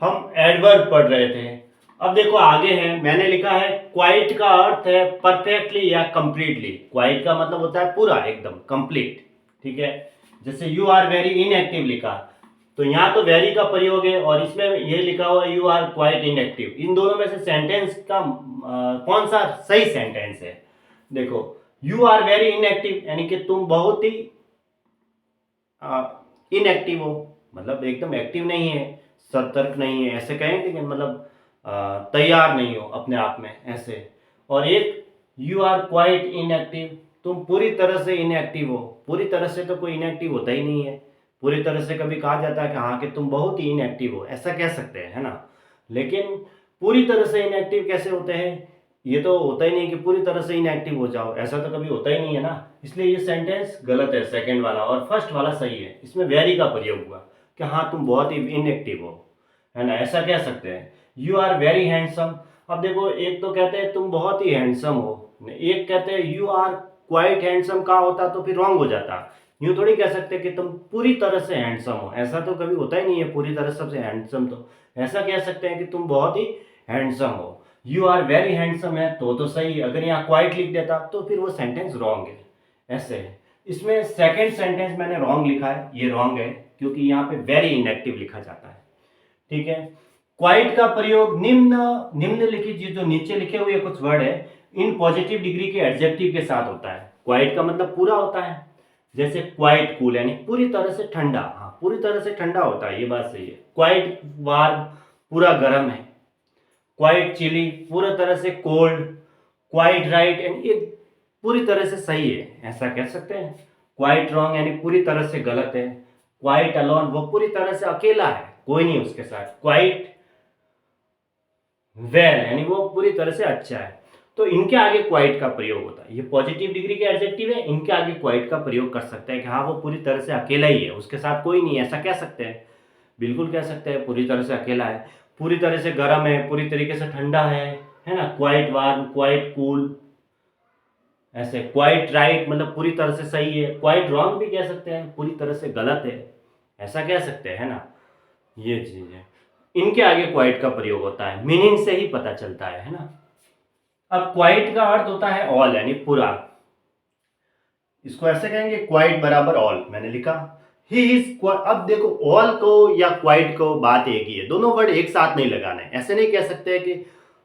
हम एडवर्ब पढ़ रहे थे। अब देखो आगे है, मैंने लिखा है क्वाइट का अर्थ है परफेक्टली या कंप्लीटली। क्वाइट का मतलब होता है पूरा, एकदम कंप्लीट। ठीक है, जैसे यू आर वेरी इनएक्टिव लिखा, तो यहाँ तो वेरी का प्रयोग है और इसमें ये लिखा हुआ यू आर क्वाइट इनएक्टिव। इन दोनों में से सेंटेंस का कौन सा सही सेंटेंस है? देखो, यू आर वेरी इनएक्टिव यानी कि तुम बहुत ही इनएक्टिव हो, मतलब एकदम एक्टिव नहीं है, सतर्क नहीं है, ऐसे कहेंगे कि मतलब तैयार नहीं हो अपने आप में, ऐसे। और एक यू आर क्वाइट इनएक्टिव, तुम पूरी तरह से इनएक्टिव हो। पूरी तरह से तो कोई इनएक्टिव होता ही नहीं है। पूरी तरह से कभी कहा जाता है कि हाँ कि तुम बहुत ही इनएक्टिव हो, ऐसा कह सकते हैं, है ना। लेकिन पूरी तरह से इनएक्टिव कैसे होते हैं? ये तो होता ही नहीं कि पूरी तरह से इनएक्टिव हो जाओ, ऐसा तो कभी होता ही नहीं है ना। इसलिए ये सेंटेंस गलत है, सेकंड वाला, और फर्स्ट वाला सही है। इसमें वेरी का प्रयोग हुआ कि हाँ तुम बहुत ही इनएक्टिव हो, है ना, ऐसा कह सकते हैं। You are very handsome. अब देखो, एक तो कहते हैं तुम बहुत ही हैंडसम हो, एक कहते हैं यू आर क्वाइट हैंडसम। का होता तो फिर रॉन्ग हो जाता। यूं थोड़ी कह सकते कि तुम पूरी तरह से हैंडसम हो, ऐसा तो कभी होता ही नहीं है पूरी तरह से हैंडसम। तो ऐसा कह सकते हैं कि तुम बहुत ही हैंडसम हो। यू आर वेरी हैंडसम है तो सही है। अगर यहाँ क्वाइट लिख देता तो फिर वो सेंटेंस रॉन्ग है, ऐसे है। इसमें सेकेंड सेंटेंस मैंने रॉन्ग लिखा है, ये रॉन्ग है क्योंकि यहाँ पे वेरी इनएक्टिव लिखा जाता है। ठीक है, क्वाइट का प्रयोग निम्नलिखित जो नीचे लिखे हुए कुछ वर्ड है इन पॉजिटिव डिग्री के एडजेक्टिव के साथ होता है। क्वाइट का मतलब पूरा होता है, जैसे क्वाइट कूल यानी पूरी तरह से ठंडा। हाँ, पूरी तरह से ठंडा होता है, ये बात सही है। क्वाइट वार्म, पूरा गर्म है। क्वाइट चिली, पूरा तरह से कोल्ड। क्वाइट राइट यानी ये पूरी तरह से सही है, ऐसा कह सकते हैं। क्वाइट रॉन्ग यानी पूरी तरह से गलत है। क्वाइट अलोन, वो पूरी तरह से अकेला है, कोई नहीं उसके साथ। क्वाइट वेल यानी वो पूरी तरह से अच्छा है। तो इनके आगे क्वाइट का प्रयोग होता है। ये पॉजिटिव डिग्री के एडजेक्टिव है, इनके आगे क्वाइट का प्रयोग कर सकते हैं कि हाँ वो पूरी तरह से अकेला ही है, उसके साथ कोई नहीं, ऐसा कह सकते हैं। बिल्कुल कह सकते हैं, पूरी तरह से अकेला है, पूरी तरह से गर्म है, पूरी तरीके से ठंडा है ना। क्वाइट वार्म, क्वाइट कूल, ऐसे। क्वाइट राइट मतलब पूरी तरह से सही है। क्वाइट रॉन्ग भी कह सकते हैं, पूरी तरह से गलत है, ऐसा कह सकते हैं, है ना। ये चीज है, इनके आगे क्वाइट का प्रयोग होता है, मीनिंग से ही पता चलता है ना। अब क्वाइट का अर्थ होता है ऑल यानी पूरा। इसको ऐसे कहेंगे क्वाइट बराबर ऑल, मैंने लिखा ही इज। अब देखो, ऑल को या क्वाइट को बात एक ही है, दोनों वर्ड एक साथ नहीं लगाने। ऐसे नहीं कह सकते कि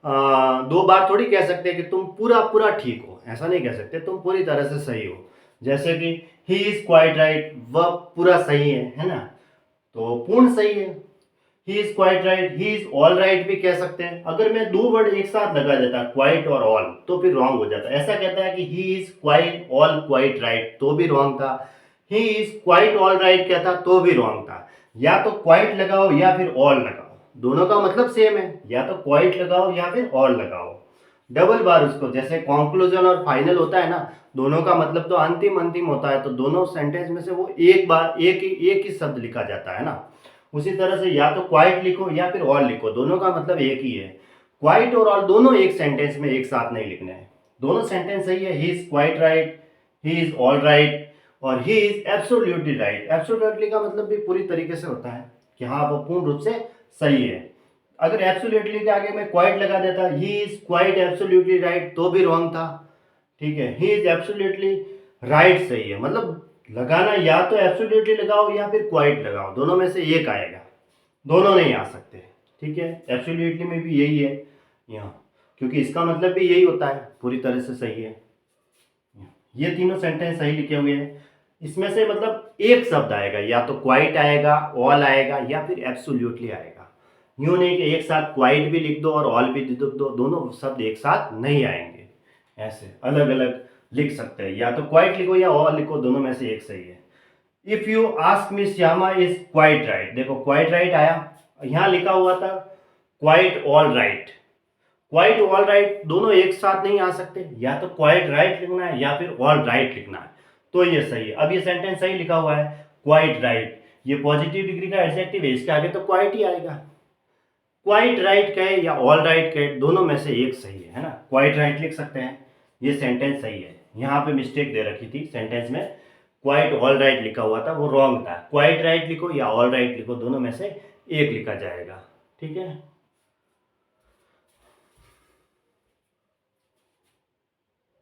दो बार थोड़ी कह सकते कि तुम पूरा पूरा ठीक हो, ऐसा नहीं कह सकते तुम पूरी तरह से सही हो। जैसे कि ही इज क्वाइट राइट, वह पूरा सही है ना, तो पूर्ण सही है। He is quite right, he is all right भी कह सकते हैं। अगर मैं दो वर्ड एक साथ लगा देता क्वाइट और ऑल तो फिर रॉन्ग हो जाता। ऐसा कहता है कि ही is quite all quite right तो भी रॉन्ग था। ही इज क्वाइट ऑल राइट कहता तो भी रॉन्ग था। या तो क्वाइट लगाओ या फिर ऑल लगाओ, दोनों का मतलब सेम है। या तो क्वाइट लगाओ या फिर ऑल लगाओ, डबल बार उसको, जैसे कॉन्क्लूजन और फाइनल होता है ना, दोनों का मतलब तो अंतिम अंतिम होता है, तो दोनों सेंटेंस में से वो एक बार एक ही शब्द लिखा जाता है ना। उसी तरह से या तो क्वाइट लिखो या फिर ऑल लिखो, दोनों का मतलब एक ही है। क्वाइट और ऑल दोनों एक सेंटेंस में एक साथ नहीं लिखने हैं। दोनों सेंटेंस सही है, he is quite right, he is all right, और he is absolutely right. Absolutely का मतलब भी पूरी तरीके से होता है कि हाँ वो पूर्ण रूप से सही है। अगर एब्सोल्युटली के आगे मैं क्वाइट लगा देता, ही इज क्वाइट एब्सोल्युटली राइट, तो भी रॉन्ग था। ठीक है, ही इज एब्सोल्युटली राइट सही है। मतलब लगाना या तो एब्सोल्युटली लगाओ या फिर क्वाइट लगाओ, दोनों में से एक आएगा, दोनों नहीं आ सकते। ठीक है, एब्सोल्युटली में भी यही है यहाँ, क्योंकि इसका मतलब भी यही होता है, पूरी तरह से सही है। ये तीनों सेंटेंस सही लिखे हुए हैं। इसमें से मतलब एक शब्द आएगा, या तो क्वाइट आएगा, ऑल आएगा, या फिर एब्सोल्युटली आएगा। यूं नहीं कि एक साथ क्वाइट भी लिख दो और ऑल भी लिख दो, दोनों शब्द एक साथ नहीं आएंगे, ऐसे अलग अलग लिख सकते हैं। या तो क्वाइट लिखो या ऑल लिखो, दोनों में से एक सही है। If you ask me Shyama is quite right, देखो क्वाइट राइट आया, यहां लिखा हुआ था quite all right. Quite all right दोनों एक साथ नहीं आ सकते, या तो क्वाइट राइट लिखना है या फिर ऑल राइट लिखना है, तो ये सही है। अब ये सेंटेंस सही लिखा हुआ है क्वाइट राइट, ये पॉजिटिव डिग्री का एडजेक्टिव है, इसके आगे तो क्वाइट ही आएगा। क्वाइट राइट कहे या ऑल राइट कहे, दोनों में से एक सही है ना। क्वाइट राइट लिख सकते हैं, ये सेंटेंस सही है। यहाँ पे मिस्टेक दे रखी थी सेंटेंस में, क्वाइट ऑल राइट लिखा हुआ था, वो रॉन्ग था। क्वाइट राइट लिखो या ऑल राइट लिखो, दोनों में से एक लिखा जाएगा। ठीक है।